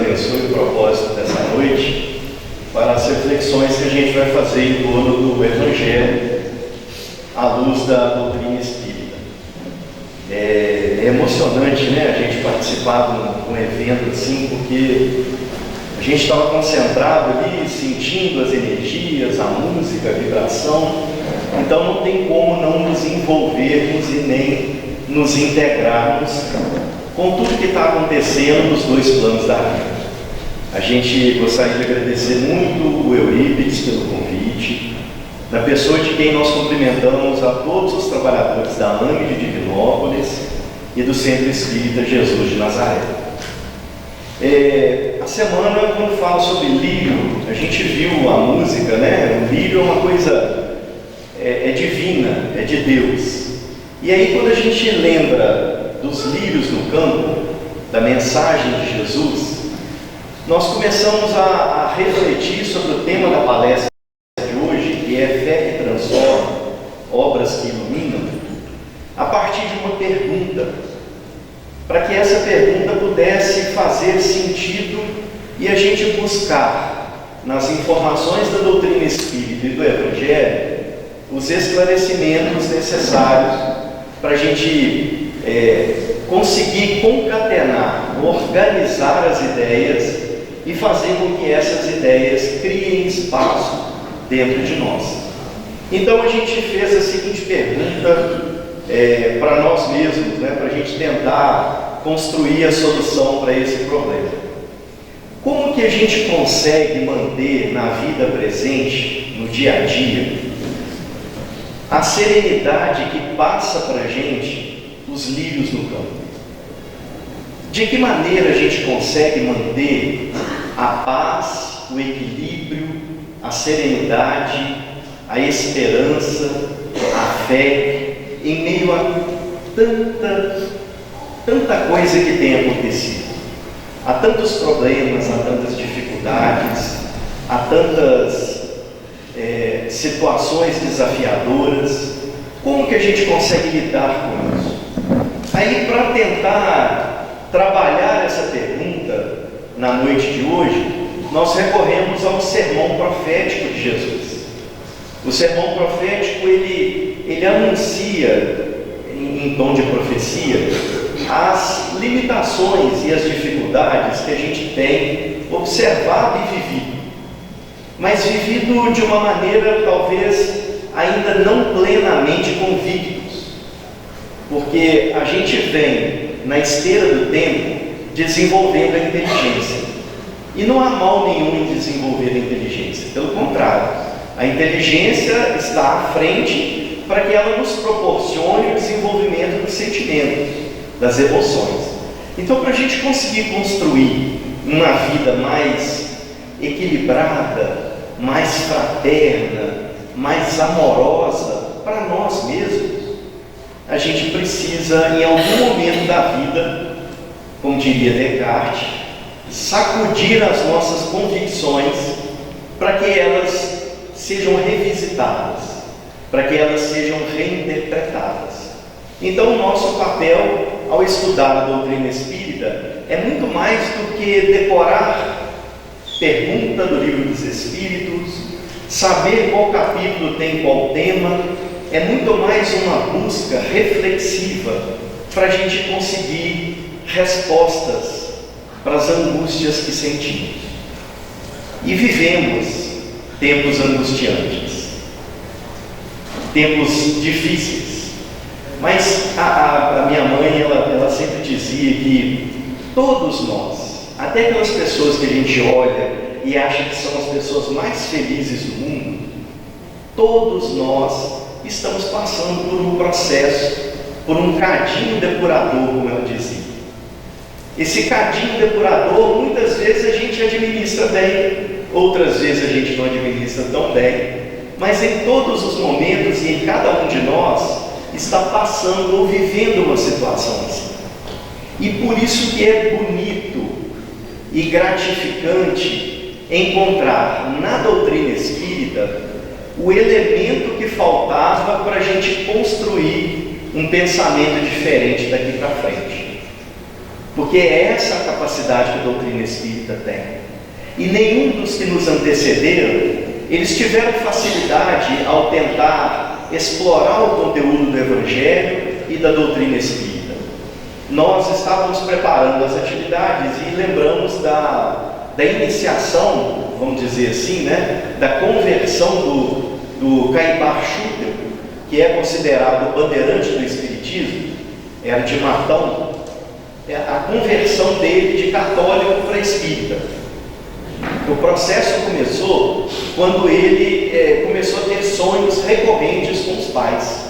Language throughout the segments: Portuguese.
abençoe o propósito dessa noite para as reflexões que a gente vai fazer em torno do Evangelho à luz da doutrina espírita. É emocionante, né, a gente participar de um evento assim, porque a gente estava concentrado ali, sentindo as energias, a música, a vibração, então não tem como não nos envolvermos e nem nos integrarmos com tudo que está acontecendo nos dois planos da vida. A gente gostaria de agradecer muito o Eurípides pelo convite, na pessoa de quem nós cumprimentamos a todos os trabalhadores da AME de Divinópolis e do Centro Espírita Jesus de Nazaré. A semana, quando fala sobre lírio, a gente viu a música, né? O lírio é uma coisa divina, é de Deus. E aí, quando a gente lembra dos lírios no campo, da mensagem de Jesus, nós começamos a refletir sobre o tema da palestra de hoje, que é Fé que Transforma, Obras que Iluminam, a partir de uma pergunta, para que essa pergunta pudesse fazer sentido e a gente buscar nas informações da doutrina espírita e do Evangelho os esclarecimentos necessários para a gente conseguir concatenar, organizar as ideias e fazer com que essas ideias criem espaço dentro de nós. Então a gente fez a seguinte pergunta para nós mesmos, né, para a gente tentar construir a solução para esse problema. Como que a gente consegue manter na vida presente, no dia a dia, a serenidade que passa para a gente os lírios no campo? De que maneira a gente consegue manter a paz, o equilíbrio, a serenidade, a esperança, a fé, em meio a tanta coisa que tem acontecido? Há tantos problemas, há tantas dificuldades, há tantas situações desafiadoras. Como que a gente consegue lidar com isso? Aí, para tentar trabalhar essa pergunta na noite de hoje, nós recorremos ao sermão profético de Jesus. O sermão profético, ele anuncia, em tom de profecia, as limitações e as dificuldades que a gente tem observado e vivido, mas vivido de uma maneira talvez ainda não plenamente convictos, porque a gente vem na esteira do tempo desenvolvendo a inteligência, e não há mal nenhum em desenvolver a inteligência, pelo contrário, a inteligência está à frente para que ela nos proporcione o desenvolvimento dos sentimentos, das emoções. Então, para a gente conseguir construir uma vida mais equilibrada, mais fraterna, mais amorosa para nós mesmos, a gente precisa, em algum momento da vida, como diria Descartes, sacudir as nossas convicções para que elas sejam revisitadas, para que elas sejam reinterpretadas. Então, o nosso papel ao estudar a doutrina espírita é muito mais do que decorar pergunta do Livro dos Espíritos, saber qual capítulo tem qual tema. É muito mais uma busca reflexiva para a gente conseguir respostas para as angústias que sentimos. E vivemos tempos angustiantes, tempos difíceis. Mas a minha mãe, ela sempre dizia que todos nós, até aquelas pessoas que a gente olha e acha que são as pessoas mais felizes do mundo, todos nós estamos passando por um processo, por um cadinho depurador, como ela dizia. Esse cadinho depurador, muitas vezes a gente administra bem, outras vezes a gente não administra tão bem, mas em todos os momentos e em cada um de nós está passando ou vivendo uma situação assim. E por isso que é bonito e gratificante encontrar na doutrina espírita o elemento que faltava para a gente construir um pensamento diferente daqui para frente. porque é essa a capacidade que a doutrina espírita tem. E nenhum dos que nos antecederam, eles tiveram facilidade ao tentar explorar o conteúdo do Evangelho e da doutrina espírita. Nós estávamos preparando as atividades e lembramos da iniciação, vamos dizer assim, né, da conversão do Caibar Schutel, que é considerado o bandeirante do Espiritismo, era de Matão, a conversão dele de católico para espírita. O processo começou quando ele começou a ter sonhos recorrentes com os pais.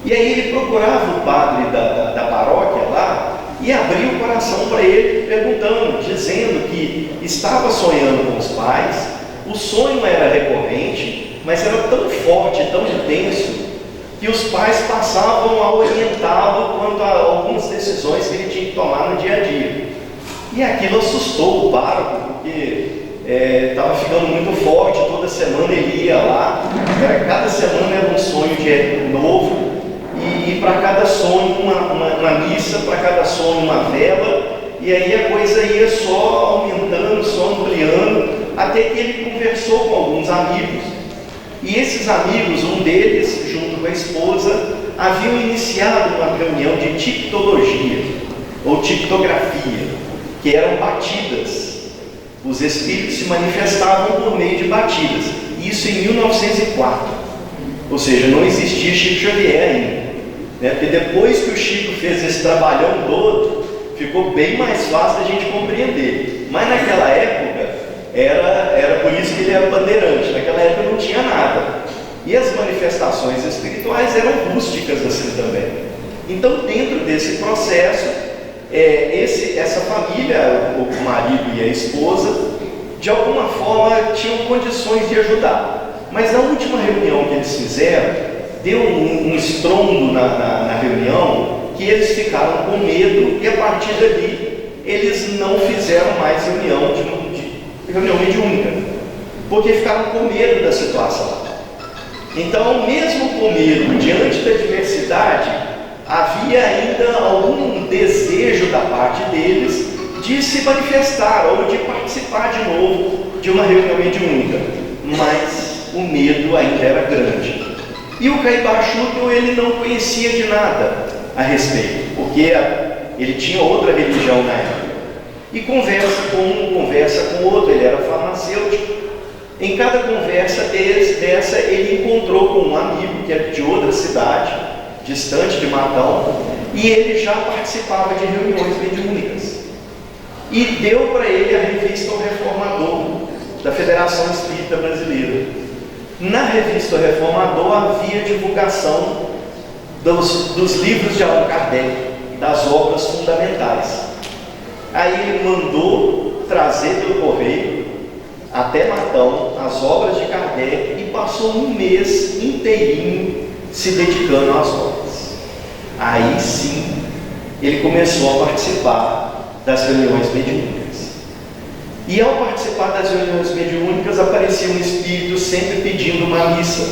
E aí ele procurava o padre da paróquia lá e abria o coração para ele, perguntando, dizendo que estava sonhando com os pais, o sonho era recorrente, mas era tão forte, tão intenso, que os pais passavam a orientá-lo quanto a algumas decisões que ele tinha que tomar no dia a dia. E aquilo assustou o pároco, porque estava ficando muito forte, toda semana ele ia lá, cada semana era um sonho novo, e para cada sonho uma missa, para cada sonho uma vela, e aí a coisa ia só aumentando, só ampliando, até que ele conversou com alguns amigos, e esses amigos, um deles, junto com a esposa, haviam iniciado uma reunião de tictologia, ou tictografia, que eram batidas. Os espíritos se manifestavam por meio de batidas, isso em 1904, ou seja, não existia Chico Xavier ainda, né? Porque depois que o Chico fez esse trabalhão todo, ficou bem mais fácil da gente compreender, mas naquela época, era por isso que ele era bandeirante, naquela época não tinha nada, e as manifestações espirituais eram rústicas assim também. Então, dentro desse processo, essa família, o marido e a esposa, de alguma forma tinham condições de ajudar, mas na última reunião que eles fizeram, deu um estrondo na reunião, que eles ficaram com medo, e a partir dali eles não fizeram mais reunião mediúnica, porque ficaram com medo da situação. Então, mesmo com medo, diante da diversidade, havia ainda algum desejo da parte deles de se manifestar ou de participar de novo de uma reunião mediúnica, mas o medo ainda era grande. E o Caibar Schutel, ele não conhecia de nada a respeito, porque ele tinha outra religião na época. E conversa com um, conversa com o outro, ele era farmacêutico. Em cada conversa dessa, ele encontrou com um amigo que era de outra cidade, distante de Matão, e ele já participava de reuniões mediúnicas. E deu para ele a revista O Reformador, da Federação Espírita Brasileira. Na revista O Reformador havia divulgação dos livros de Allan Kardec, das obras fundamentais. Aí ele mandou trazer pelo correio até Matão as obras de Kardec e passou um mês inteirinho se dedicando às obras. Aí sim ele começou a participar das reuniões mediúnicas. E ao participar das reuniões mediúnicas aparecia um espírito sempre pedindo uma missa.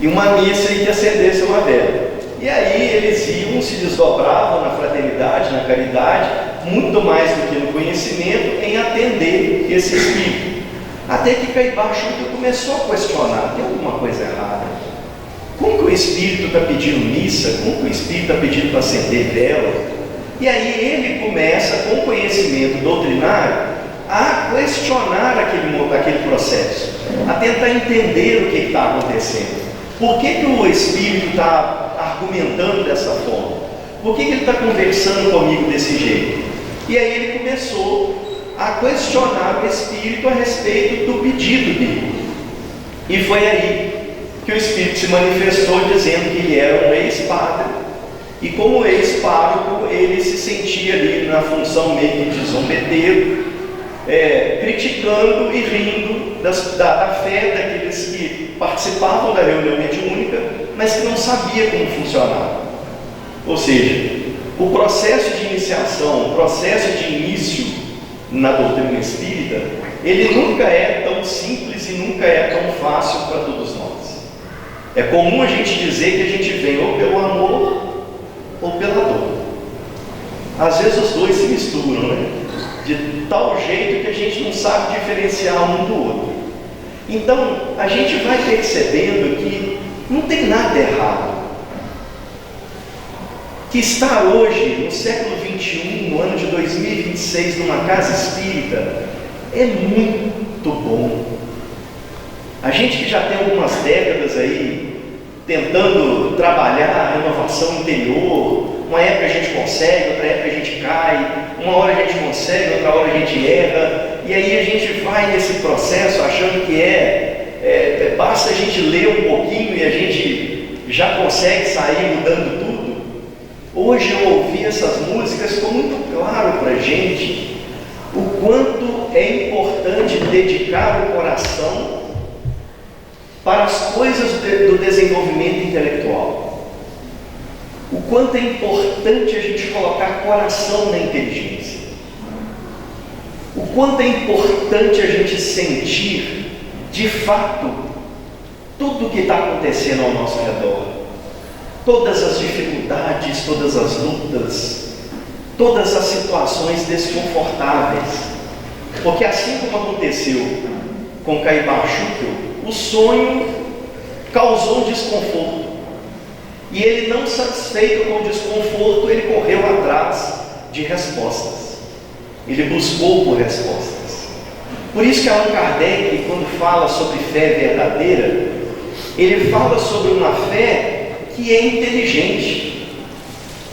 E uma missa em que acendesse uma vela. E aí eles iam, se desdobravam na fraternidade, na caridade, muito mais do que no conhecimento, em atender esse espírito. Até que Caibar Schutel começou a questionar: tem alguma coisa errada? Como que o espírito está pedindo missa? Como que o espírito está pedindo para acender vela? E aí ele começa, com conhecimento doutrinário, a questionar aquele processo, a tentar entender o que está acontecendo. Por que o espírito está argumentando dessa forma? Por que ele está conversando comigo desse jeito? E aí ele começou a questionar o espírito a respeito do pedido dele. E foi aí que o espírito se manifestou dizendo que ele era um ex-padre. E como ex-pároco, ele se sentia ali na função meio de zombeteiro, criticando e rindo da fé daqueles que participavam da reunião mediúnica, mas que não sabia como funcionava. Ou seja, o processo de iniciação, o processo de início na doutrina espírita, ele nunca é tão simples e nunca é tão fácil para todos nós. É comum a gente dizer que a gente vem ou pelo amor ou pela dor. Às vezes os dois se misturam, né? De tal jeito que a gente não sabe diferenciar um do outro. Então, a gente vai percebendo que não tem nada errado. Que estar hoje, no século XXI, no ano de 2026, numa casa espírita, é muito bom. A gente que já tem algumas décadas aí, tentando trabalhar a renovação interior, uma época a gente consegue, outra época a gente cai, uma hora a gente consegue, outra hora a gente erra, e aí a gente vai nesse processo achando que basta a gente ler um pouquinho e a gente já consegue sair mudando tudo. Hoje eu ouvi essas músicas, ficou muito claro para a gente o quanto é importante dedicar o coração para as coisas do desenvolvimento intelectual. O quanto é importante a gente colocar coração na inteligência. O quanto é importante a gente sentir, de fato, tudo o que está acontecendo ao nosso redor. Todas as dificuldades, todas as lutas, todas as situações desconfortáveis. Porque assim como aconteceu com Caibá Schuchel, o sonho causou um desconforto. E ele, não satisfeito com o desconforto, ele correu atrás de respostas. Ele buscou por respostas. Por isso que Allan Kardec, quando fala sobre fé verdadeira, ele fala sobre uma fé que é inteligente.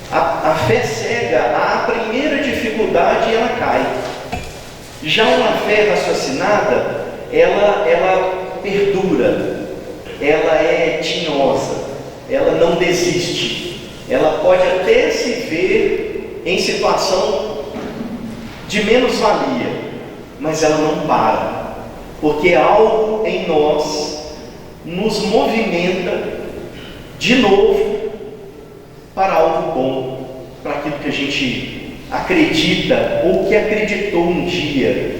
A fé cega, a primeira dificuldade ela cai. Já uma fé raciocinada, ela perdura, ela é tinhosa, ela não desiste, ela pode até se ver em situação de menos-valia, mas ela não para, porque algo em nós nos movimenta de novo para algo bom, para aquilo que a gente acredita ou que acreditou um dia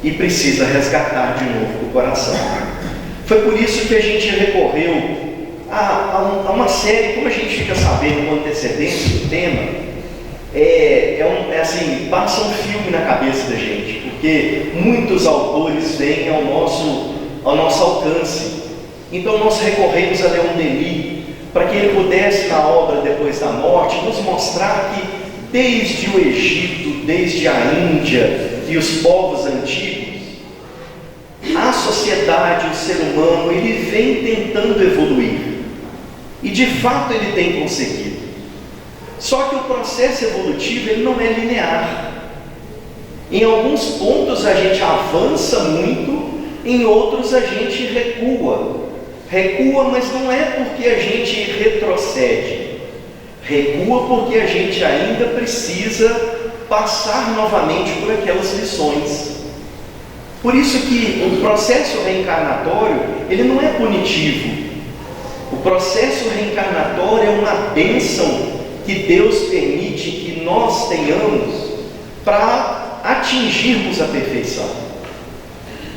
e precisa resgatar de novo o coração. Foi por isso que a gente recorreu a uma série, como a gente fica sabendo com antecedência do tema, assim, passa um filme na cabeça da gente, porque muitos autores vêm ao nosso alcance. Então nós recorremos a Leon Denis, para que ele pudesse, na obra Depois da Morte, nos mostrar que desde o Egito, desde a Índia e os povos antigos, a sociedade, o ser humano, ele vem tentando evoluir. E de fato ele tem conseguido. Só que o processo evolutivo ele não é linear. Em alguns pontos a gente avança muito, em outros a gente recua. Recua, mas não é porque a gente retrocede. Recua porque a gente ainda precisa passar novamente por aquelas lições. Por isso que o processo reencarnatório, ele não é punitivo. O processo reencarnatório é uma bênção que Deus permite que nós tenhamos para atingirmos a perfeição.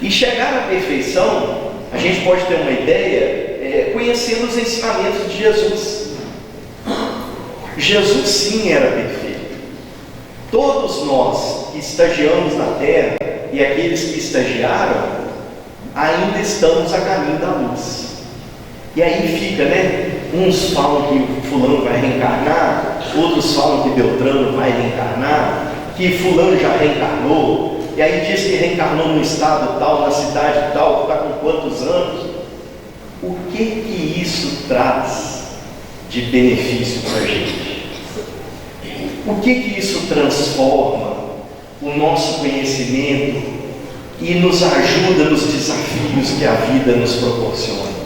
E chegar à perfeição, a gente pode ter uma ideia conhecendo os ensinamentos de Jesus. Jesus sim era perfeito. Todos nós que estagiamos na terra e aqueles que estagiaram, ainda estamos a caminho da luz. E aí fica, né? Uns falam que fulano vai reencarnar, outros falam que Beltrano vai reencarnar, que fulano já reencarnou, e aí diz que reencarnou no estado tal, na cidade tal, está com quantos anos. O que isso traz de benefício para a gente? O que isso transforma o nosso conhecimento e nos ajuda nos desafios que a vida nos proporciona?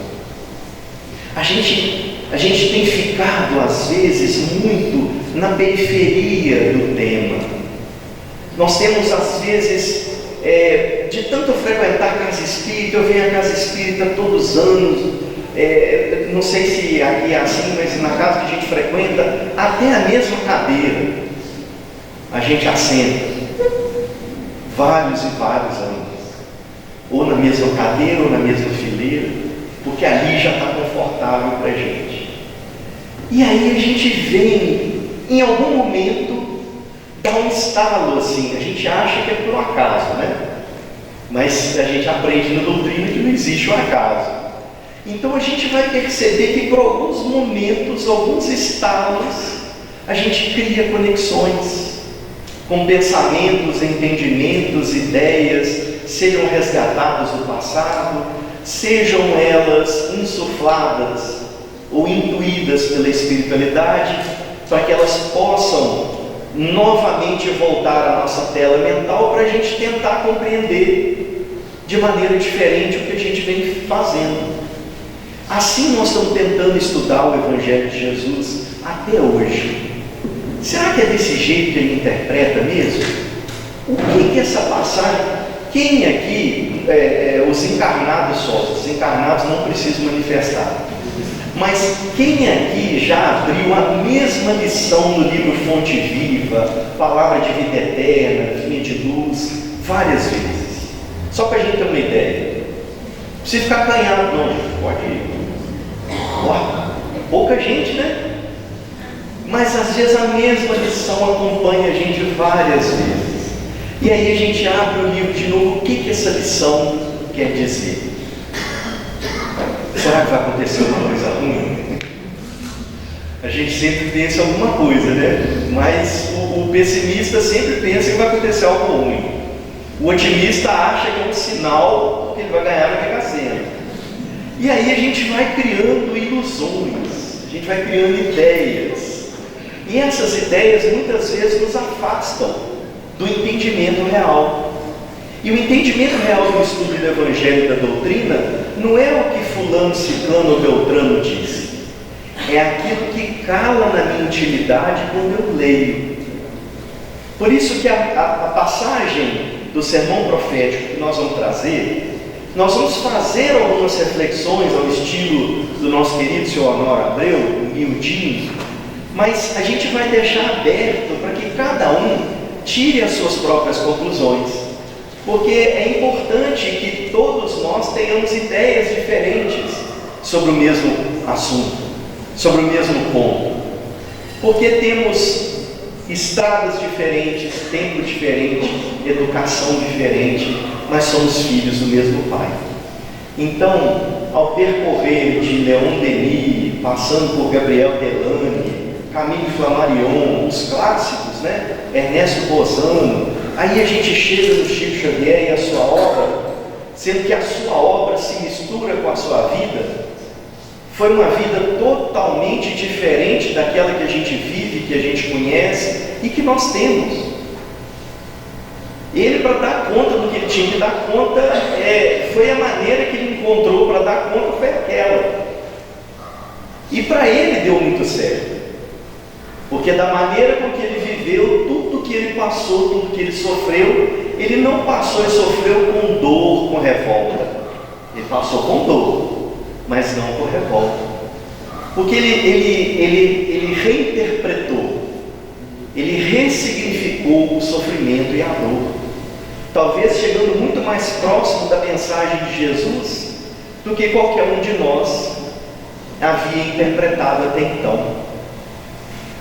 A gente tem ficado às vezes muito na periferia do tema. Nós temos às vezes, de tanto frequentar a casa espírita, eu venho à casa espírita todos os anos, não sei se aqui é assim, mas na casa que a gente frequenta, até a mesma cadeira a gente assenta, vários e vários anos, ou na mesma cadeira ou na mesma fileira, porque ali já está confortável para a gente. E aí a gente vem, em algum momento, dá um estalo assim, a gente acha que é por um acaso, né? Mas a gente aprende na doutrina que não existe o acaso. Então a gente vai perceber que por alguns momentos, alguns estalos, a gente cria conexões com pensamentos, entendimentos, ideias, sejam resgatadas do passado, sejam elas insufladas ou intuídas pela espiritualidade, para que elas possam novamente voltar à nossa tela mental para a gente tentar compreender de maneira diferente o que a gente vem fazendo. Assim nós estamos tentando estudar o Evangelho de Jesus até hoje. Será que é desse jeito que ele interpreta mesmo? O que é essa passagem? Quem aqui, os encarnados só, os encarnados não precisam manifestar, mas quem aqui já abriu a mesma lição no livro Fonte Viva, Palavra de Vida Eterna, Vinha de Luz, várias vezes? Só para a gente ter uma ideia. Não precisa ficar acanhado não, gente. Pode ir. Pouca gente, né? Mas às vezes a mesma lição acompanha a gente várias vezes. E aí a gente abre o livro de novo, o que essa lição quer dizer? Será que vai acontecer alguma coisa ruim? A gente sempre pensa alguma coisa, né? Mas o pessimista sempre pensa que vai acontecer algo ruim. O otimista acha que é um sinal que ele vai ganhar na Mega Sena. E aí a gente vai criando ilusões, a gente vai criando ideias. E essas ideias muitas vezes nos afastam do entendimento real. E o entendimento real do estudo do Evangelho e da doutrina não é o que fulano, ciclano ou beltrano disse. É aquilo que cala na minha intimidade quando eu leio. Por isso que a passagem do sermão profético que nós vamos trazer, nós vamos fazer algumas reflexões ao estilo do nosso querido Sr. Honório Abreu, miudinho, mas a gente vai deixar aberto para que cada um tire as suas próprias conclusões, porque é importante que todos nós tenhamos ideias diferentes sobre o mesmo assunto, sobre o mesmo ponto, porque temos estradas diferentes, tempo diferente, educação diferente, mas somos filhos do mesmo Pai. Então, ao percorrer de Leon Denis, passando por Gabriel Delany, Camille Flammarion, os clássicos, né? Ernesto Bozano, aí a gente chega no Chico Xavier e a sua obra, sendo que a sua obra se mistura com a sua vida. Foi uma vida totalmente diferente daquela que a gente vive, que a gente conhece e que nós temos. Ele, para dar conta do que ele tinha que dar conta, foi a maneira que ele encontrou para dar conta, foi aquela. E para ele deu muito certo, porque da maneira com que ele viveu, tudo que ele passou, tudo que ele sofreu, ele não passou e sofreu com dor, com revolta. Ele passou com dor, mas não com revolta, porque ele reinterpretou, ele ressignificou o sofrimento e a dor, talvez chegando muito mais próximo da mensagem de Jesus do que qualquer um de nós havia interpretado até então.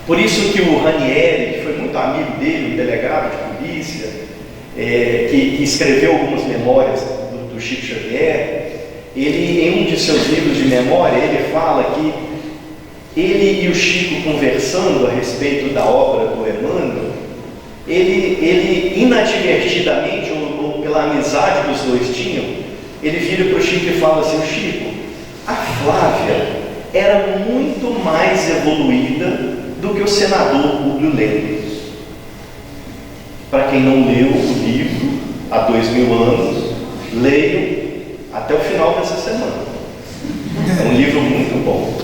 Por isso que o Ranieri, que foi muito amigo dele, um delegado de polícia, que escreveu algumas memórias do Chico Xavier, ele, em um de seus livros de memória, ele fala que ele e o Chico conversando a respeito da obra do Emmanuel, ele inadvertidamente, ou pela amizade que os dois tinham, ele vira para o Chico e fala assim: Chico, a Flávia era muito mais evoluída do que o senador Publio Lentulus. Para quem não leu o livro há 2000 anos, leiam até o final dessa semana. É um livro muito bom.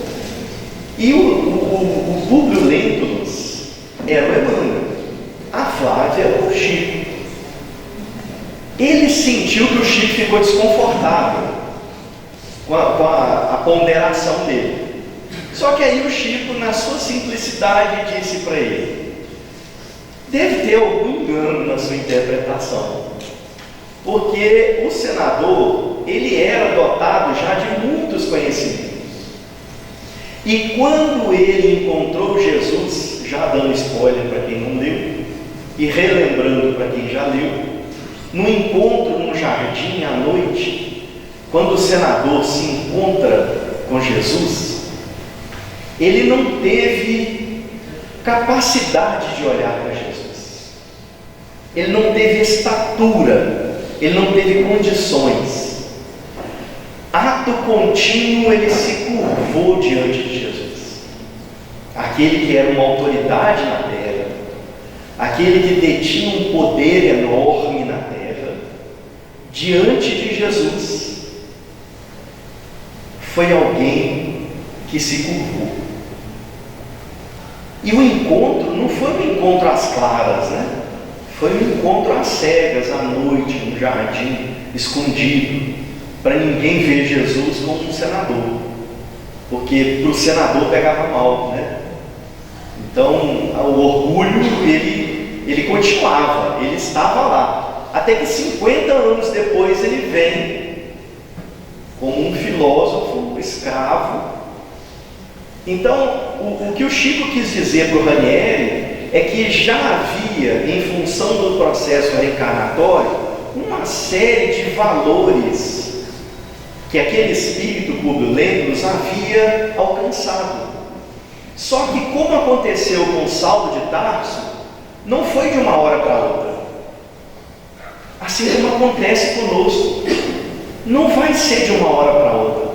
E o Publio Lentulus era o Emmanuel, a Flávia era o Chico. Ele sentiu que o Chico ficou desconfortável com a ponderação dele. Só que aí o Chico, na sua simplicidade, disse para ele: deve ter algum engano na sua interpretação, porque o senador, ele era dotado já de muitos conhecimentos, e quando ele encontrou Jesus, já dando spoiler para quem não leu, e relembrando para quem já leu, no encontro no jardim à noite, quando o senador se encontra com Jesus, ele não teve capacidade de olhar para Jesus, ele não teve estatura, ele não teve condições. Ato contínuo, ele se curvou diante de Jesus, aquele que era uma autoridade na terra, aquele que detinha um poder enorme na terra. Diante de Jesus foi alguém que se curvou. E o encontro não foi um encontro às claras, né? Foi um encontro às cegas, à noite, no jardim, escondido, para ninguém ver Jesus como um senador, porque para o senador pegava mal, né? Então o orgulho ele continuava, ele estava lá, até que 50 anos depois ele vem como um filósofo escravo. Então o que o Chico quis dizer para o Ranieri é que já havia, em função do processo reencarnatório, uma série de valores que aquele espírito Publio Lentulus havia alcançado. Só que, como aconteceu com Saulo de Tarso, não foi de uma hora para outra. Assim como acontece conosco, não vai ser de uma hora para outra.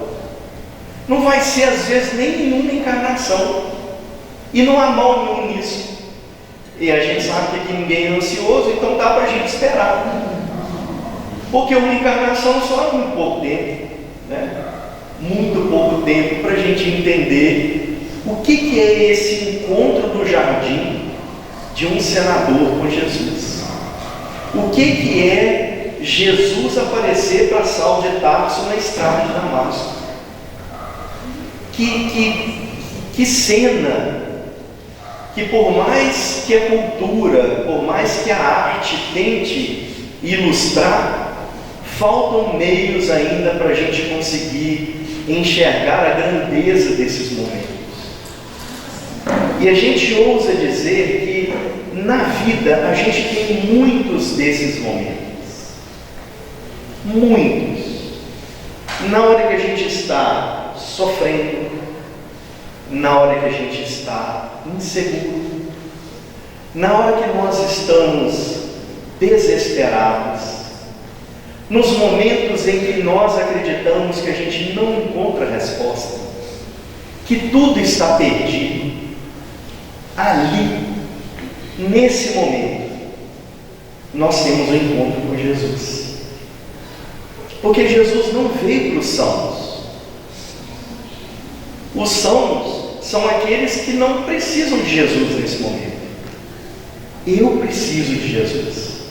Não vai ser, às vezes, nem em uma encarnação. E não há mal nenhum nisso. E a gente sabe que ninguém é ansioso, então dá para a gente esperar. Porque uma encarnação só é muito pouco tempo, né? Muito pouco tempo para a gente entender o que é esse encontro no jardim de um senador com Jesus. O que é Jesus aparecer para Saulo de Tarso na estrada de Damasco? Que cena! Que por mais que a cultura, por mais que a arte tente ilustrar, faltam meios ainda para a gente conseguir enxergar a grandeza desses momentos. E a gente ousa dizer que na vida a gente tem muitos desses momentos. Muitos. Na hora que a gente está sofrendo, na hora que a gente está inseguro, na hora que nós estamos desesperados, nos momentos em que nós acreditamos que a gente não encontra resposta, que tudo está perdido, ali, nesse momento, nós temos um encontro com Jesus. Porque Jesus não veio para os sãos. Os sãos são aqueles que não precisam de Jesus nesse momento. Eu preciso de Jesus.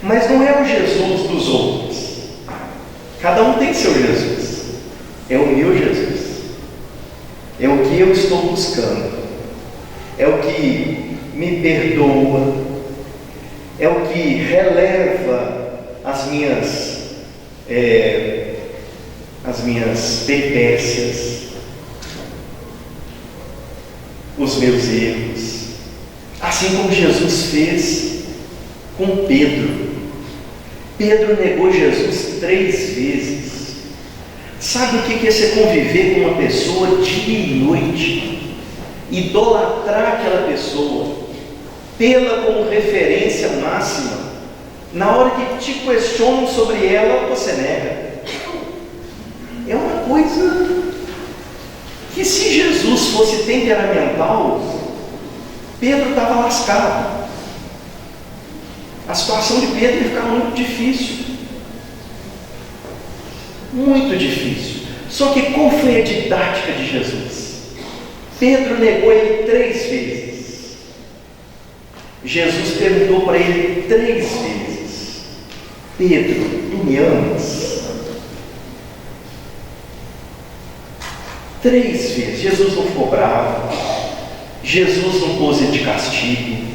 Mas não é o Jesus dos outros. Cada um tem seu Jesus. É o meu Jesus. É o que eu estou buscando. É o que me perdoa. É o que releva as minhas peripécias, os meus erros, assim como Jesus fez com Pedro. Pedro negou Jesus 3 vezes. Sabe o que é você conviver com uma pessoa dia e noite, idolatrar aquela pessoa, tê-la como referência máxima? Na hora que te questionam sobre ela, você nega. É uma coisa que, se Jesus fosse temperamental, Pedro estava lascado. A situação de Pedro ia ficar muito difícil. Muito difícil. Só que qual foi a didática de Jesus? Pedro negou ele 3 vezes. Jesus perguntou para ele 3 vezes: Pedro, tu me amas? 3 vezes. Jesus não ficou bravo. Jesus não pôs ele de castigo.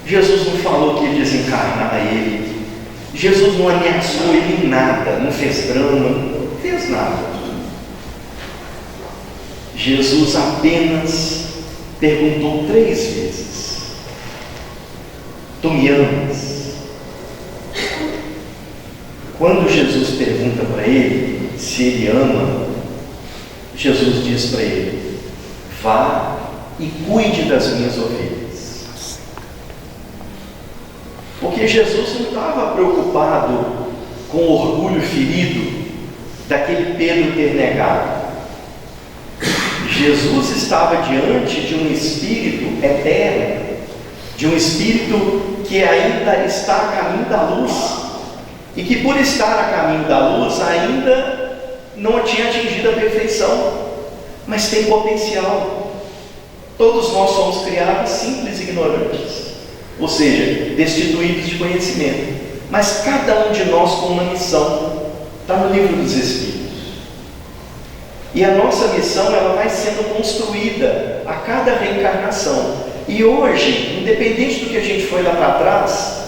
Jesus não falou que ia desencarnar ele. Jesus não ameaçou ele em nada, não fez drama, não fez nada. Jesus apenas perguntou 3 vezes: Tu me amas? Quando Jesus pergunta para ele se ele ama, Jesus diz para ele: vá e cuide das minhas ovelhas. Porque Jesus não estava preocupado com o orgulho ferido daquele Pedro ter negado. Jesus estava diante de um Espírito eterno, de um Espírito que ainda está a caminho da luz, e que por estar a caminho da luz ainda não tinha atingido a perfeição, mas tem potencial. Todos nós somos criados simples e ignorantes, ou seja, destituídos de conhecimento, mas cada um de nós com uma missão. Está no livro dos Espíritos. E a nossa missão, ela vai sendo construída a cada reencarnação. E hoje, independente do que a gente foi lá para trás,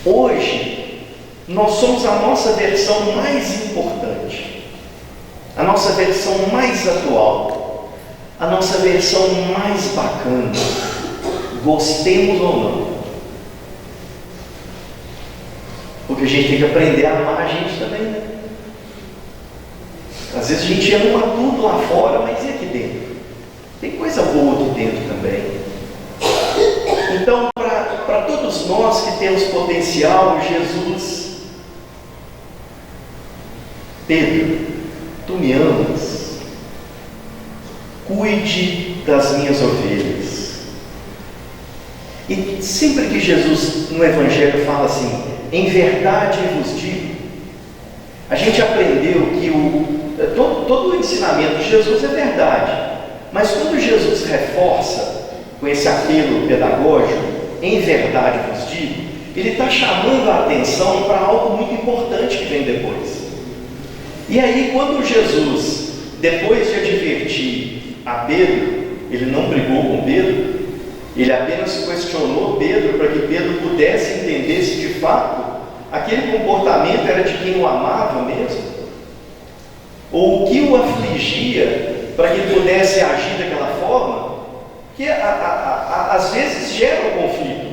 hoje nós somos a nossa versão mais importante, a nossa versão mais atual, a nossa versão mais bacana, gostemos ou não. Porque a gente tem que aprender a amar a gente também, né? Às vezes a gente ama tudo lá fora, mas e aqui dentro? Tem coisa boa aqui dentro também. Então, para todos nós que temos potencial, Jesus: Pedro, tu me amas? Cuide das minhas ovelhas. E sempre que Jesus no Evangelho fala assim: em verdade vos digo, a gente aprendeu que todo o ensinamento de Jesus é verdade, mas quando Jesus reforça com esse apelo pedagógico, em verdade vos digo, ele está chamando a atenção para algo muito importante que vem depois. E aí, quando Jesus, depois de advertir a Pedro, ele não brigou com Pedro, ele apenas questionou Pedro para que Pedro pudesse entender se de fato aquele comportamento era de quem o amava mesmo, ou o que o afligia para que ele pudesse agir daquela forma, que às vezes gera um conflito.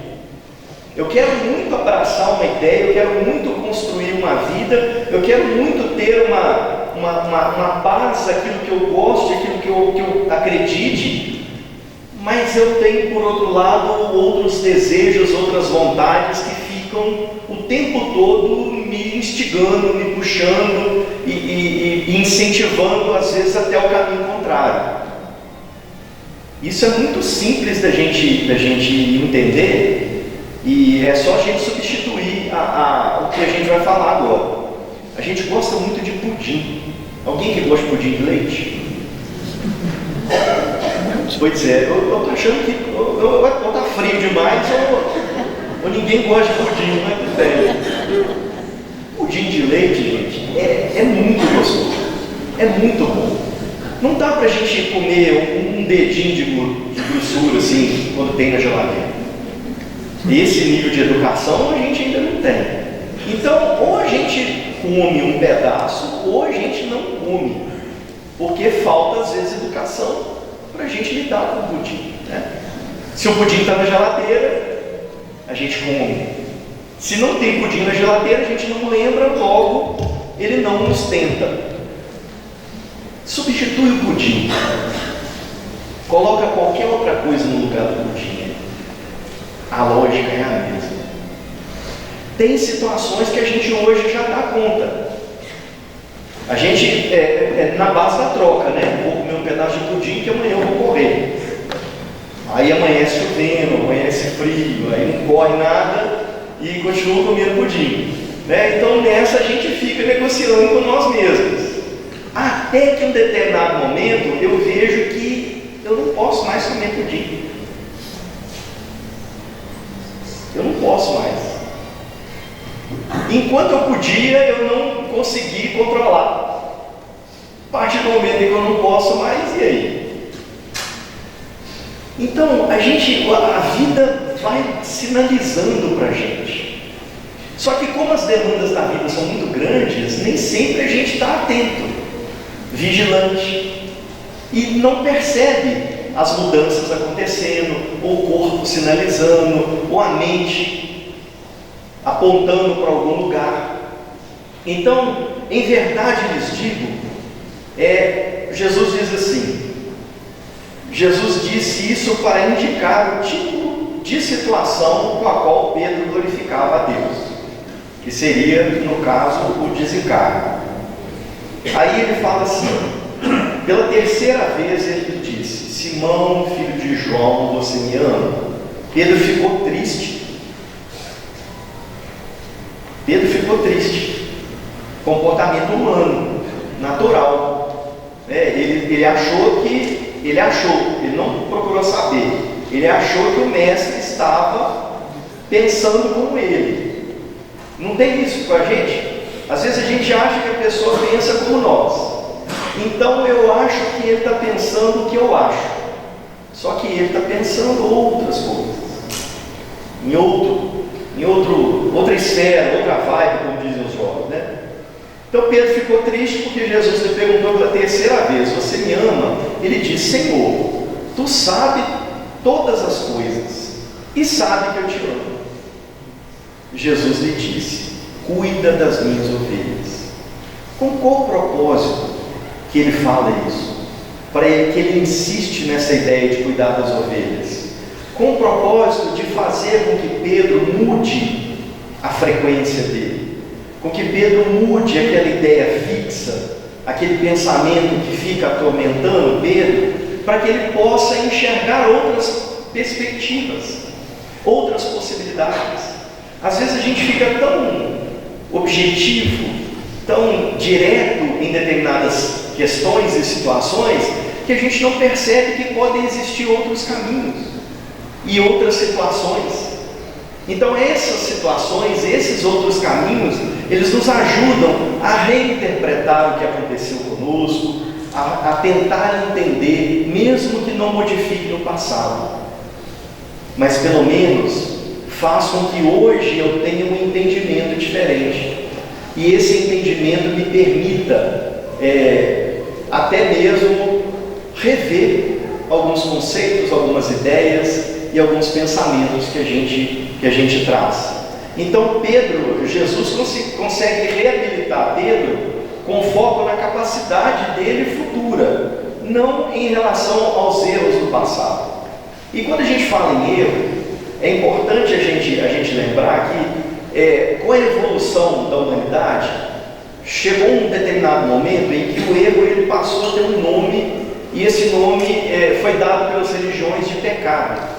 Eu quero muito abraçar uma ideia, eu quero muito construir uma vida, eu quero muito ter uma base, aquilo que eu gosto, aquilo que eu acredite, mas eu tenho, por outro lado, outros desejos, outras vontades que ficam o tempo todo me instigando, me puxando e incentivando, às vezes, até o caminho contrário. Isso é muito simples da gente entender, e é só a gente substituir o que a gente vai falar agora. A gente gosta muito de pudim. Alguém que gosta de pudim de leite? Pois é, eu estou achando que ou está frio demais ou ninguém gosta de pudim, não é que tem. Pudim de leite, gente, é muito gostoso, é muito bom. Não dá para a gente comer um dedinho de grossura assim, quando tem na geladeira. Esse nível de educação a gente ainda não tem. Então, ou a gente come um pedaço, ou a gente não come, porque falta às vezes educação para a gente lidar com o pudim, né? Se o pudim está na geladeira, a gente come. Se não tem pudim na geladeira, a gente não lembra, logo ele não nos tenta. Substitui o pudim, coloca qualquer outra coisa no lugar do pudim. A lógica é a mesma. Tem situações que a gente hoje já dá conta. A gente na base da troca, né? Vou comer um pedaço de pudim que amanhã eu vou correr. Aí amanhece chovendo, amanhece frio, aí não corre nada e continua comendo pudim, né? Então nessa a gente fica negociando com nós mesmos. Até que em um determinado momento eu vejo que eu não posso mais comer pudim. Eu não posso mais. Enquanto eu podia, eu não consegui controlar. A partir do momento em que eu não posso mais, e aí? Então, a vida vai sinalizando para a gente. Só que como as demandas da vida são muito grandes, nem sempre a gente está atento, vigilante, e não percebe as mudanças acontecendo, ou o corpo sinalizando, ou a mente apontando para algum lugar. Então, em verdade lhes digo, Jesus diz assim, Jesus disse isso para indicar o tipo de situação com a qual Pedro glorificava a Deus, que seria, no caso, o desencargo. Aí ele fala assim, pela terceira vez ele disse, Simão, filho de João, você me ama? Pedro ficou triste. Pedro ficou triste. Comportamento humano, natural. Ele achou, ele não procurou saber, ele achou que o mestre estava pensando como ele. Não tem isso com a gente? Às vezes a gente acha que a pessoa pensa como nós. Então eu acho que ele está pensando o que eu acho. Só que ele está pensando outras coisas. Em outra esfera, outra vibe, como dizem os jovens, né? Então Pedro ficou triste porque Jesus lhe perguntou pela terceira vez, você me ama? Ele disse, Senhor, tu sabes todas as coisas e sabe que eu te amo. Jesus lhe disse, cuida das minhas ovelhas. Com qual propósito que ele fala isso? Para que ele insiste nessa ideia de cuidar das ovelhas? Com o propósito de fazer com que Pedro mude a frequência dele, com que Pedro mude aquela ideia fixa, aquele pensamento que fica atormentando Pedro, para que ele possa enxergar outras perspectivas, outras possibilidades. Às vezes a gente fica tão objetivo, tão direto em determinadas questões e situações, que a gente não percebe que podem existir outros caminhos e outras situações. Então essas situações, esses outros caminhos, eles nos ajudam a reinterpretar o que aconteceu conosco, a tentar entender, mesmo que não modifique no passado, mas pelo menos faz com que hoje eu tenha um entendimento diferente, e esse entendimento me permita até mesmo rever alguns conceitos, algumas ideias e alguns pensamentos que a gente traz. Então Jesus consegue reabilitar Pedro com foco na capacidade dele futura, não em relação aos erros do passado. E quando a gente fala em erro, é importante a gente lembrar que com a evolução da humanidade, chegou um determinado momento em que o erro ele passou a ter um nome, e esse nome foi dado pelas religiões de pecado.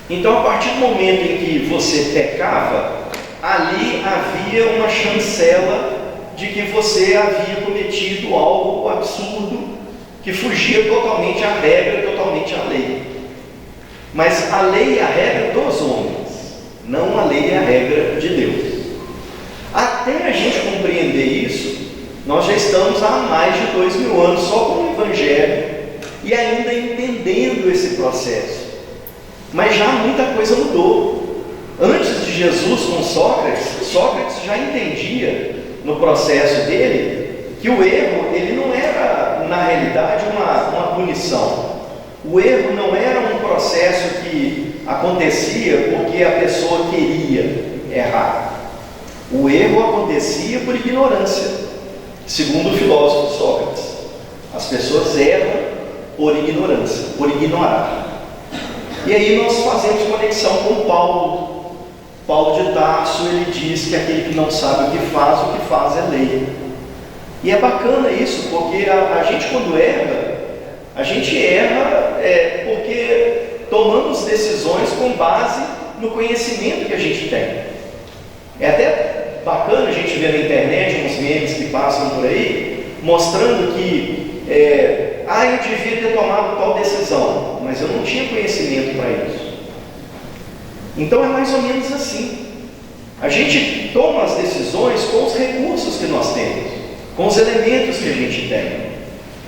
Então, a partir do momento em que você pecava, ali havia uma chancela de que você havia cometido algo absurdo, que fugia totalmente à regra, totalmente à lei. Mas a lei é a regra dos homens, não a lei é a regra de Deus. Até a gente compreender isso, nós já estamos há mais de 2000 anos só com o Evangelho e ainda entendendo esse processo. Mas já muita coisa mudou. Antes de Jesus com Sócrates já entendia no processo dele que o erro ele não era na realidade uma punição. O erro não era um processo que acontecia porque a pessoa queria errar. O erro acontecia por ignorância, segundo o filósofo Sócrates. As pessoas erram por ignorância, por ignorar. E aí nós fazemos conexão com Paulo. Paulo de Tarso, ele diz que aquele que não sabe o que faz é lei. E é bacana isso, porque a gente quando erra, a gente erra porque tomamos decisões com base no conhecimento que a gente tem. É até bacana a gente ver na internet uns memes que passam por aí, mostrando que eu devia ter tomado tal decisão, mas eu não tinha conhecimento para isso. Então é mais ou menos assim. A gente toma as decisões com os recursos que nós temos, com os elementos que a gente tem.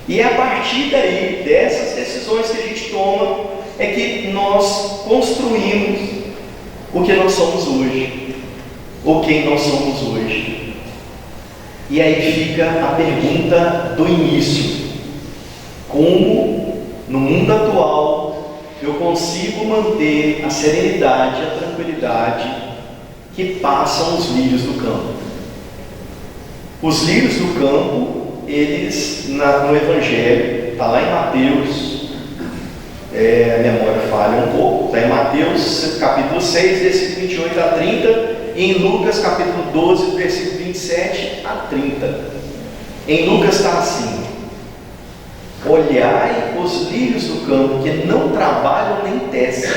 E é a partir daí, dessas decisões que a gente toma, é que nós construímos o que nós somos hoje, ou quem nós somos hoje. E aí fica a pergunta do início: como no mundo atual, eu consigo manter a serenidade, a tranquilidade que passam os lírios do campo. Os lírios do campo, eles, no Evangelho, está lá em Mateus, a memória falha um pouco, está em Mateus capítulo 6, versículo 28 a 30, e em Lucas capítulo 12, versículo 27 a 30. Em Lucas está assim: olhai os lírios do campo, que não trabalham nem tecem,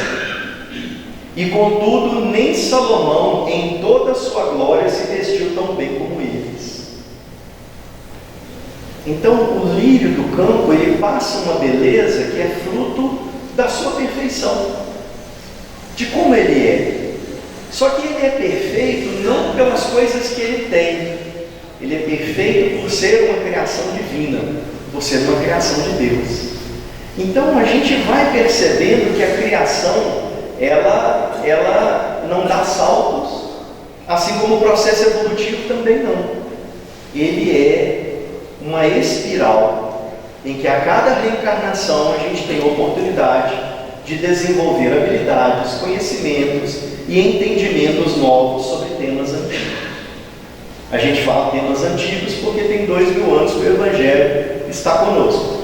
e contudo nem Salomão em toda a sua glória se vestiu tão bem como eles. Então o lírio do campo, ele passa uma beleza que é fruto da sua perfeição, de como ele é. Só que ele é perfeito não pelas coisas que ele tem, ele é perfeito por ser uma criação divina, por ser uma criação de Deus. Então a gente vai percebendo que a criação, ela não dá saltos, assim como o processo evolutivo também não. Ele é uma espiral em que a cada reencarnação a gente tem a oportunidade de desenvolver habilidades, conhecimentos e entendimentos novos sobre temas antigos. A gente fala temas antigos porque tem 2000 anos que o Evangelho está conosco.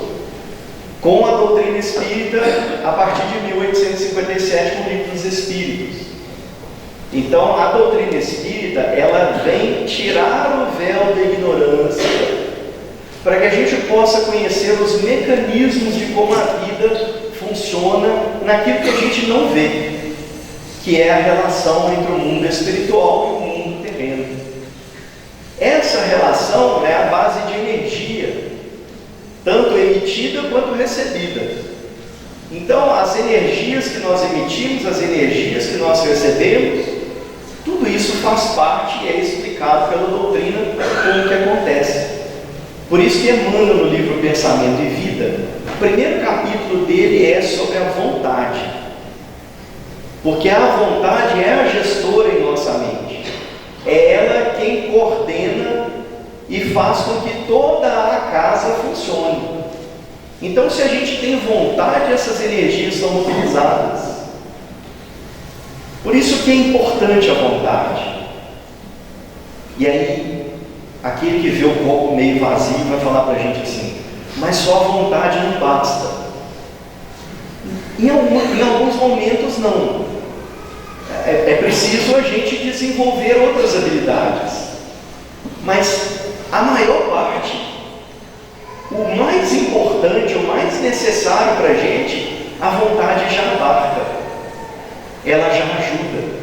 Com a doutrina espírita, a partir de 1857, com o Livro dos Espíritos. Então, a doutrina espírita, ela vem tirar o véu da ignorância, para que a gente possa conhecer os mecanismos de como a vida funciona naquilo que a gente não vê, que é a relação entre o mundo espiritual e o mundo terreno. Essa relação é a base de energia, tanto emitida quanto recebida. Então, as energias que nós emitimos, as energias que nós recebemos, tudo isso faz parte e é explicado pela doutrina como que acontece. Por isso que Emmanuel, no livro Pensamento e Vida, o primeiro capítulo dele é sobre a vontade. Porque a vontade é a gestora em nossa mente. É ela quem coordena e faz com que toda a casa funcione. Então, se a gente tem vontade, essas energias são mobilizadas. Por isso que é importante a vontade. E aí, aquele que vê o copo meio vazio vai falar para a gente assim: mas só a vontade não basta. Em alguns momentos não. É preciso a gente desenvolver outras habilidades. Mas a maior parte, o mais importante, o mais necessário para a gente, a vontade já abarca. Ela já ajuda.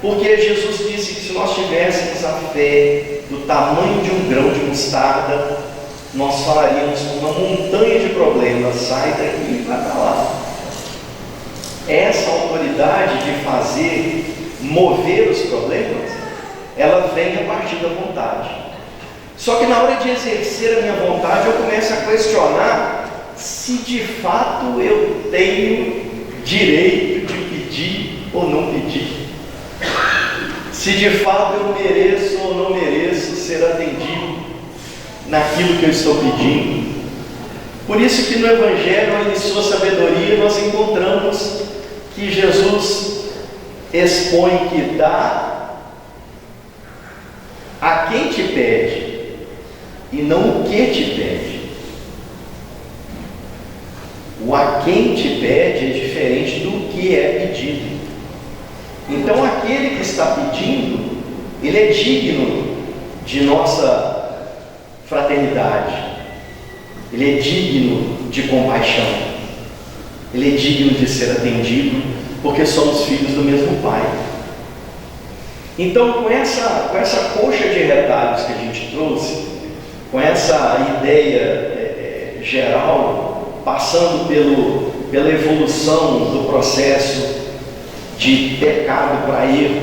Porque Jesus disse que se nós tivéssemos a fé do tamanho de um grão de mostarda, nós falaríamos com uma montanha de problemas: sai daqui e vai para lá. Essa autoridade de fazer, mover os problemas, ela vem a partir da vontade. Só que na hora de exercer a minha vontade, eu começo a questionar se de fato eu tenho direito de pedir ou não pedir. Se de fato eu mereço ou não mereço ser atendido naquilo que eu estou pedindo. Por isso que no Evangelho, em sua sabedoria, nós encontramos que Jesus expõe que dá a quem te pede e não o que te pede. O a quem te pede é diferente do que é pedido. Então aquele que está pedindo, ele é digno de nossa fraternidade, ele é digno de compaixão, ele é digno de ser atendido, porque somos filhos do mesmo Pai. Então, com essa coxa de retalhos que a gente trouxe, com essa ideia geral, passando pela evolução do processo de pecado para erro,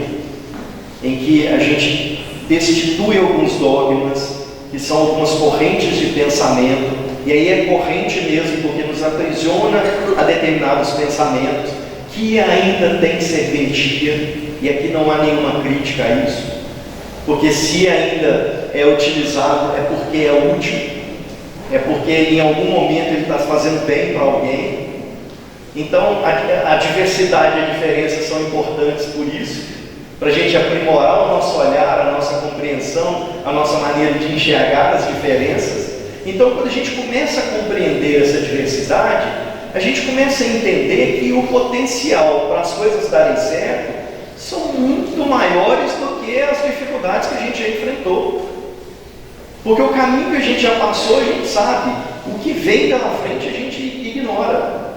em que a gente destitui alguns dogmas, que são algumas correntes de pensamento, e aí é corrente mesmo, porque nos aprisiona a determinados pensamentos, que ainda tem serventia, e aqui não há nenhuma crítica a isso, porque se ainda é utilizado, é porque é útil. é porque em algum momento ele está fazendo bem para alguém. Então a diversidade e a diferença são importantes por isso, para a gente aprimorar o nosso olhar, a nossa compreensão, a nossa maneira de enxergar as diferenças. Então, quando a gente começa a compreender essa diversidade, a gente começa a entender que o potencial para as coisas darem certo são muito maiores do que as dificuldades que a gente já enfrentou. Porque o caminho que a gente já passou, a gente sabe. O que vem pela frente, a gente ignora.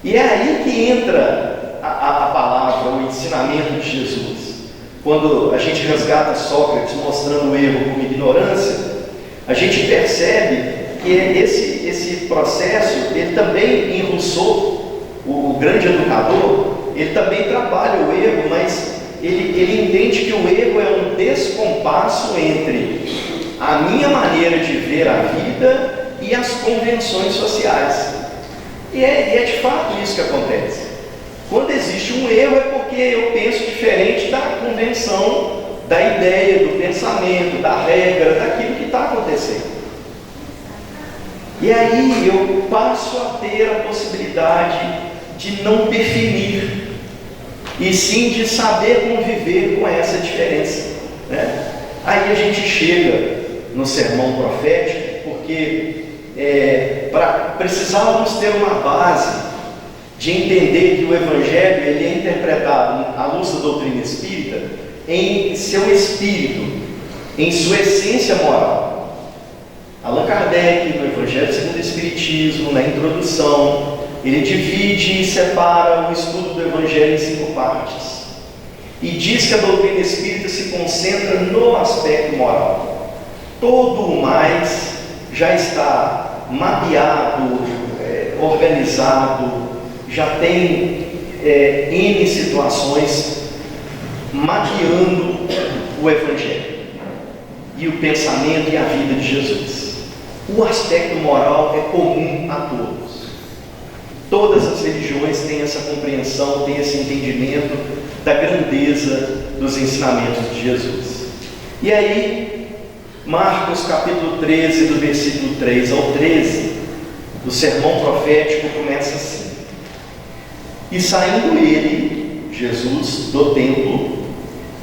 E é aí que entra a palavra, o ensinamento de Jesus. Quando a gente resgata Sócrates mostrando o erro como ignorância, a gente percebe que esse processo, ele também, em Rousseau, o grande educador, ele também trabalha o erro, mas ele entende que o erro é um descompasso entre a minha maneira de ver a vida e as convenções sociais. E é de fato isso que acontece. Quando existe um erro é porque eu penso diferente da convenção, da ideia, do pensamento, da regra, daquilo que está acontecendo. E aí eu passo a ter a possibilidade de não definir, e sim de saber conviver com essa diferença, né? Aí a gente chega no sermão profético, porque precisávamos ter uma base de entender que o Evangelho ele é interpretado à luz da doutrina espírita em seu espírito, em sua essência moral. Allan Kardec, no Evangelho segundo o Espiritismo, na introdução, ele divide e separa o estudo do Evangelho em 5 partes. E diz que a doutrina espírita se concentra no aspecto moral. Todo o mais já está mapeado, organizado, já tem N situações mapeando o Evangelho e o pensamento e a vida de Jesus. O aspecto moral é comum a todos. Todas as religiões têm essa compreensão, têm esse entendimento da grandeza dos ensinamentos de Jesus. E aí, Marcos capítulo 13, do versículo 3 ao 13, do sermão profético começa assim: E saindo ele, Jesus, do templo,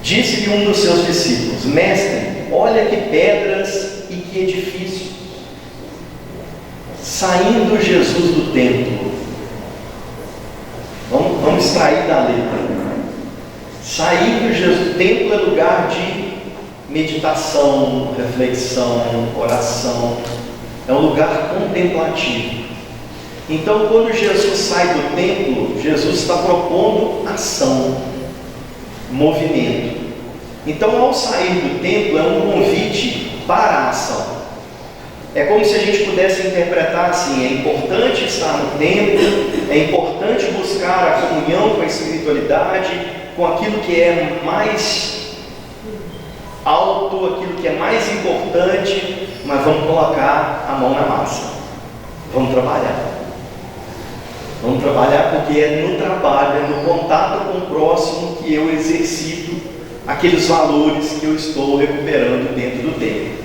disse-lhe um dos seus discípulos: Mestre, olha que pedras e que edifícios. Saindo Jesus do templo, vamos extrair da letra. Saindo Jesus, o templo é lugar de meditação, reflexão, oração, é um lugar contemplativo. Então, quando Jesus sai do templo, Jesus está propondo ação, movimento. Então, ao sair do templo, é um convite para a ação. É como se a gente pudesse interpretar assim: é importante estar no templo, é importante buscar a comunhão com a espiritualidade, com aquilo que é mais alto, aquilo que é mais importante, mas vamos colocar a mão na massa, vamos trabalhar. Vamos trabalhar porque é no trabalho, é no contato com o próximo que eu exercito aqueles valores que eu estou recuperando dentro do templo.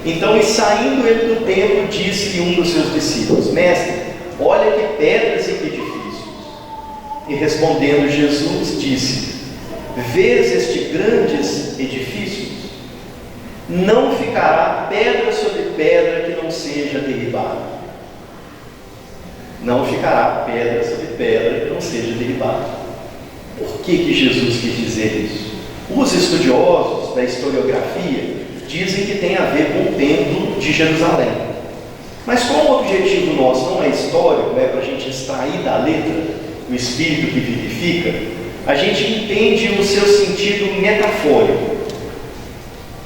Então, e saindo ele do templo, disse-lhe um dos seus discípulos: Mestre, olha que pedras e que edifícios. E respondendo Jesus, disse: Vês estes grandes edifícios? Não ficará pedra sobre pedra que não seja derribada. Não ficará pedra sobre pedra que não seja derribada. Por que Jesus quis dizer isso? Os estudiosos da historiografia dizem que tem a ver com o templo de Jerusalém. Mas como o objetivo nosso não é histórico, é para a gente extrair da letra o espírito que vivifica, a gente entende o seu sentido metafórico.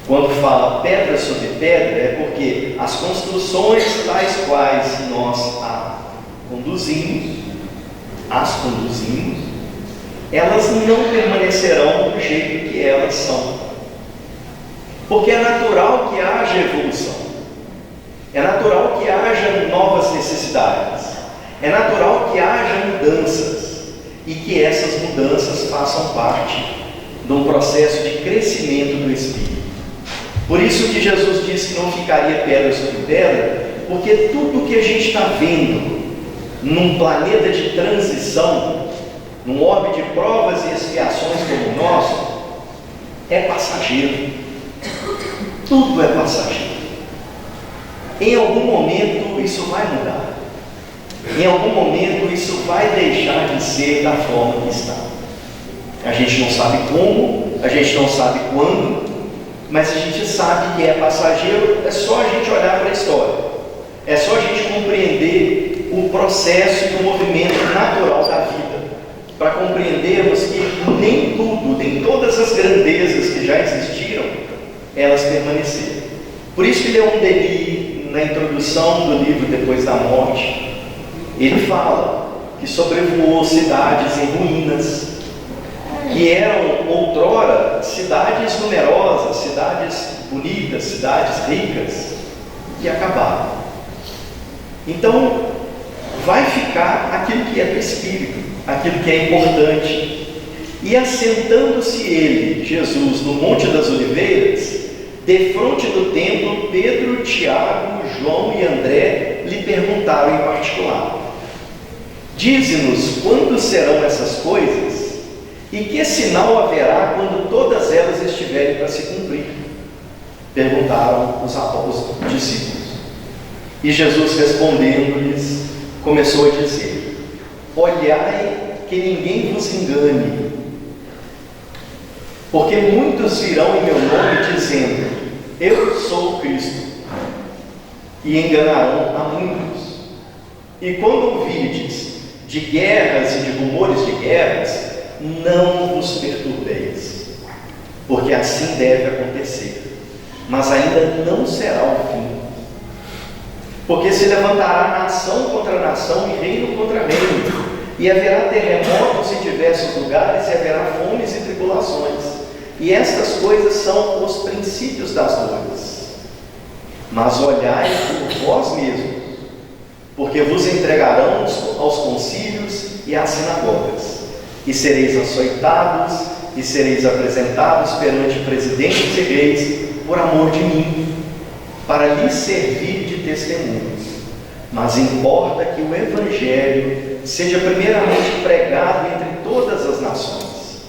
Quando fala pedra sobre pedra, é porque as construções tais quais nós as conduzimos, elas não permanecerão do jeito que elas são. Porque é natural que haja evolução, é natural que haja novas necessidades, é natural que haja mudanças, e que essas mudanças façam parte de um processo de crescimento do Espírito. Por isso que Jesus disse que não ficaria pedra sobre pedra, Porque tudo que a gente está vendo num planeta de transição, num orbe de provas e expiações como o nosso, é passageiro. Tudo é passageiro. Em algum momento isso vai mudar. Em algum momento isso vai deixar de ser da forma que está. A gente não sabe como, a gente não sabe quando, mas a gente sabe que é passageiro. É só a gente olhar para a história, é só a gente compreender o processo e o movimento natural da vida, para compreendermos que nem tudo, nem todas as grandezas que já existiram, elas permaneceram. Por isso que Leon Denis, na introdução do livro Depois da Morte, ele fala que sobrevoou cidades em ruínas, que eram outrora cidades numerosas, cidades bonitas, cidades ricas, que acabaram. Então, vai ficar aquilo que é do Espírito, aquilo que é importante. E assentando-se ele, Jesus, no Monte das Oliveiras, defronte do templo, Pedro, Tiago, João e André lhe perguntaram em particular: dize-nos quando serão essas coisas e que sinal haverá quando todas elas estiverem para se cumprir? Perguntaram os discípulos. E Jesus, respondendo-lhes, começou a dizer: olhai que ninguém vos engane, porque muitos virão em meu nome dizendo: eu sou o Cristo, e enganarão a muitos. E quando ouvirdes de guerras e de rumores de guerras, não vos perturbeis, porque assim deve acontecer, mas ainda não será o fim. Porque se levantará nação contra nação e reino contra reino, e haverá terremotos em diversos lugares, e haverá fomes e tribulações, e estas coisas são os princípios das dores. Mas olhai por vós mesmos, porque vos entregarão aos concílios e às sinagogas, e sereis açoitados, e sereis apresentados perante presidentes e reis, por amor de mim, para lhes servir de testemunhos. Mas importa que o Evangelho seja primeiramente pregado entre todas as nações.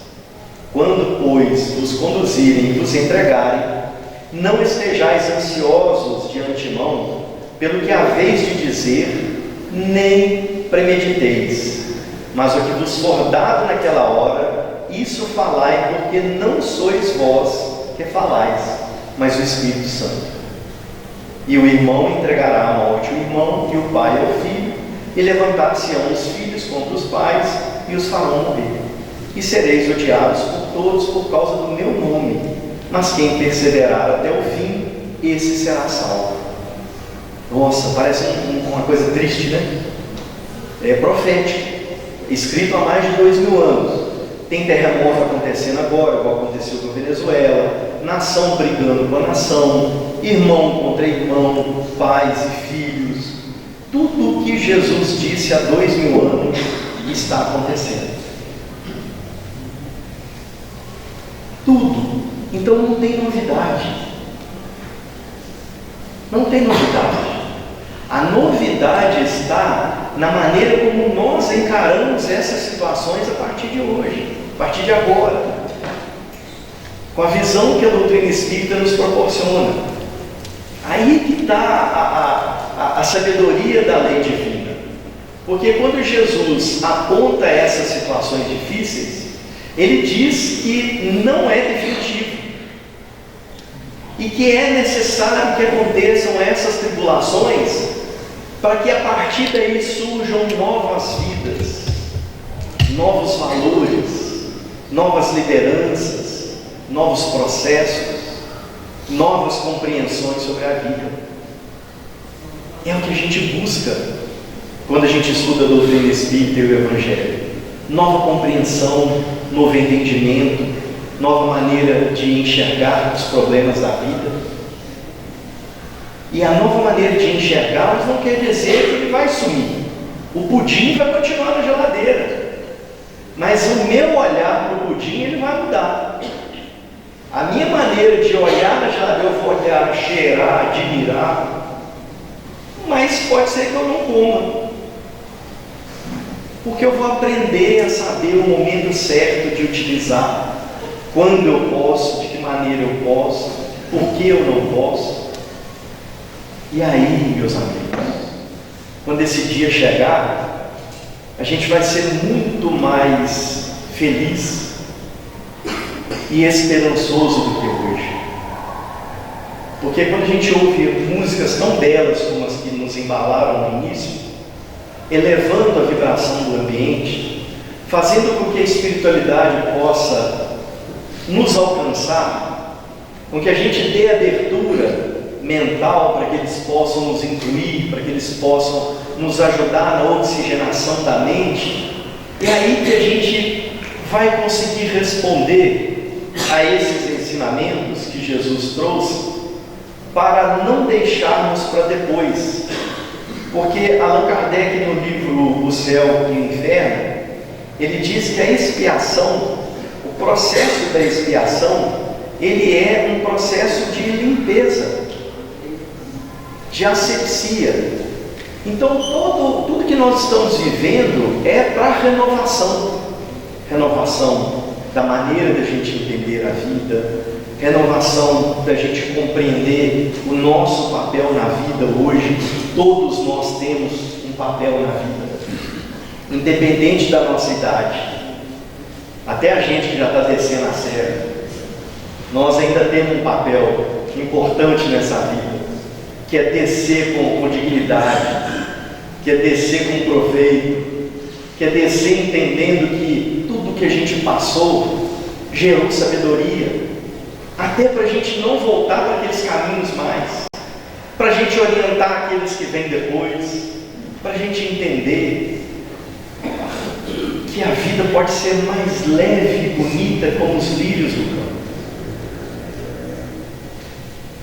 Quando, pois, vos conduzirem e vos entregarem, não estejais ansiosos de antemão pelo que haveis de dizer, nem premediteis, mas o que vos for dado naquela hora, isso falai, porque não sois vós que falais, mas o Espírito Santo. E o irmão entregará à morte o irmão, e o pai ao filho, e levantar-se-ão os filhos contra os pais, e os farão morrer. E sereis odiados por todos por causa do meu nome, mas quem perseverar até o fim, esse será salvo. Nossa, parece uma coisa triste, né? É profético, escrito há mais de 2000 anos. Tem terremoto acontecendo agora, igual aconteceu com a Venezuela, nação brigando com a nação, irmão contra irmão, pais e filhos. Tudo o que Jesus disse há 2000 anos está acontecendo. Tudo. Então não tem novidade. Não tem novidade. A novidade está na maneira como nós encaramos essas situações a partir de hoje, a partir de agora, com a visão que a doutrina espírita nos proporciona. Aí que está a sabedoria da lei divina. Porque quando Jesus aponta essas situações difíceis, ele diz que não é definitivo e que é necessário que aconteçam essas tribulações para que a partir daí surjam novas vidas, novos valores, novas lideranças, novos processos, novas compreensões sobre a vida. É o que a gente busca quando a gente estuda a doutrina espírita e o Evangelho. Nova compreensão, novo entendimento, nova maneira de enxergar os problemas da vida. E a nova maneira de enxergá-los não quer dizer que ele vai sumir. O pudim vai continuar na geladeira, mas o meu olhar para o pudim ele vai mudar. A minha maneira de olhar na geladeira, eu vou olhar, cheirar, admirar, não mas pode ser que eu não coma. Porque eu vou aprender a saber o momento certo de utilizar, quando eu posso, de que maneira eu posso, por que eu não posso. E aí, meus amigos, quando esse dia chegar, a gente vai ser muito mais feliz e esperançoso do que hoje. Porque quando a gente ouve músicas tão belas como as que nos embalaram no início, elevando a vibração do ambiente, fazendo com que a espiritualidade possa nos alcançar, com que a gente dê abertura mental para que eles possam nos incluir, para que eles possam nos ajudar na oxigenação da mente, é aí que a gente vai conseguir responder a esses ensinamentos que Jesus trouxe, para não deixarmos para depois. Porque Allan Kardec, no livro O Céu e o Inferno, ele diz que a expiação, o processo da expiação, ele é um processo de limpeza, de asepsia. Então tudo que nós estamos vivendo é para renovação da maneira da gente entender a vida, renovação da gente compreender o nosso papel na vida hoje. Todos nós temos um papel na vida, independente da nossa idade. Até a gente que já está descendo a serra, nós ainda temos um papel importante nessa vida, que é descer com dignidade, que é descer com proveito, que é descer entendendo que tudo que a gente passou gerou sabedoria, até para a gente não voltar para aqueles caminhos mais, para a gente orientar aqueles que vêm depois, para a gente entender que a vida pode ser mais leve e bonita como os lírios do campo.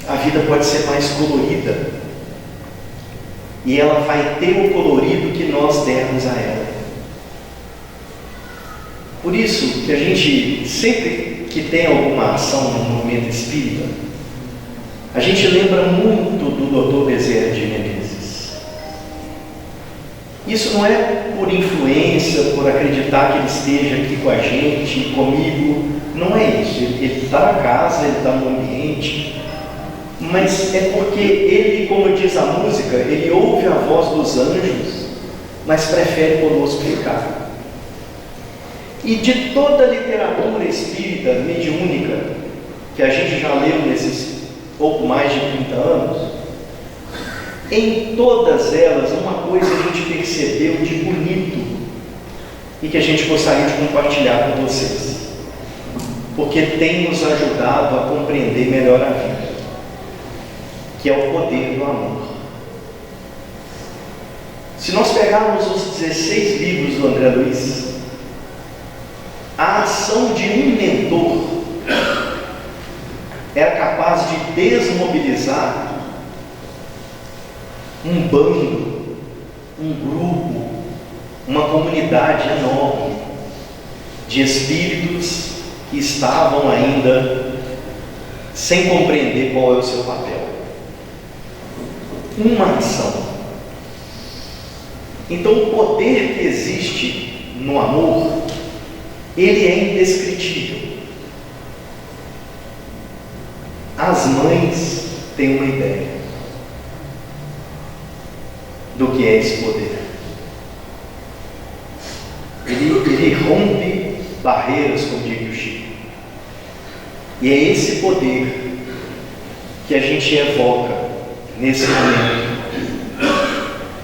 A vida pode ser mais colorida, e ela vai ter o colorido que nós dermos a ela. Por isso que a gente, sempre que tem alguma ação no movimento espírita, a gente lembra muito do Dr. Bezerra de Menezes. Isso não é por influência, por acreditar que ele esteja aqui com a gente, comigo, não é isso. Ele está na casa, ele está no ambiente, mas é porque ele, como diz a música, ele ouve a voz dos anjos, mas prefere conosco ficar. E de toda a literatura espírita mediúnica que a gente já leu nesses pouco mais de 30 anos, em todas elas uma coisa a gente percebeu de bonito e que a gente gostaria de compartilhar com vocês, porque tem nos ajudado a compreender melhor a vida, que é o poder do amor. Se nós pegarmos os 16 livros do André Luiz, a ação de um mentor era capaz de desmobilizar um bando, um grupo, uma comunidade enorme de espíritos que estavam ainda sem compreender qual é o seu papel. Uma ação. Então o poder que existe no amor, ele é indescritível. As mães têm uma ideia do que é esse poder. Ele rompe barreiras, como diria o Chico. E é esse poder que a gente evoca nesse momento,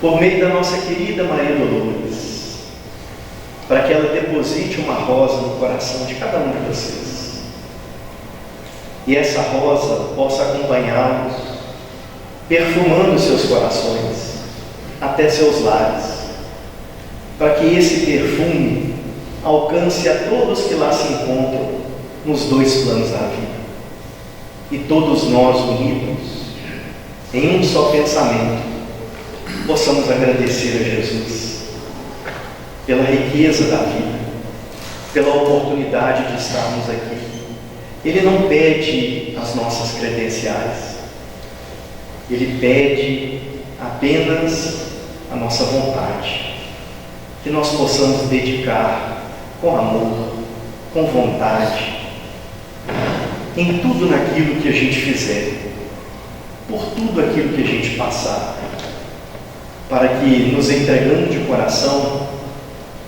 por meio da nossa querida Maria Dolores, para que ela deposite uma rosa no coração de cada um de vocês. E essa rosa possa acompanhá-los, perfumando seus corações até seus lares, para que esse perfume alcance a todos que lá se encontram nos dois planos da vida, e todos nós unidos em um só pensamento possamos agradecer a Jesus pela riqueza da vida, pela oportunidade de estarmos aqui. Ele não pede as nossas credenciais, ele pede a apenas a nossa vontade. Que nós possamos dedicar com amor, com vontade, em tudo naquilo que a gente fizer, por tudo aquilo que a gente passar, para que, nos entregando de coração,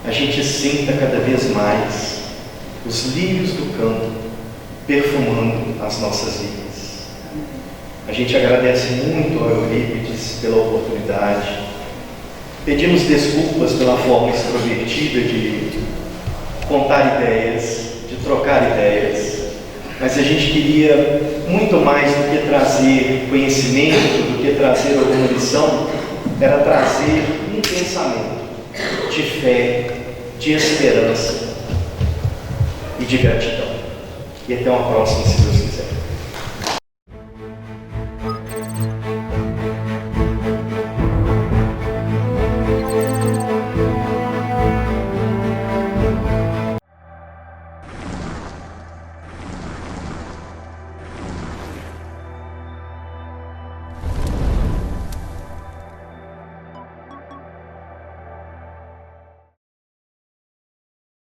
a gente sinta cada vez mais os lírios do campo perfumando as nossas vidas. A gente agradece muito ao Eurípides pela oportunidade. Pedimos desculpas pela forma extrovertida de contar ideias, de trocar ideias, mas a gente queria muito mais do que trazer conhecimento, do que trazer alguma lição, era trazer um pensamento de fé, de esperança e de gratidão. E até uma próxima, se Deus quiser.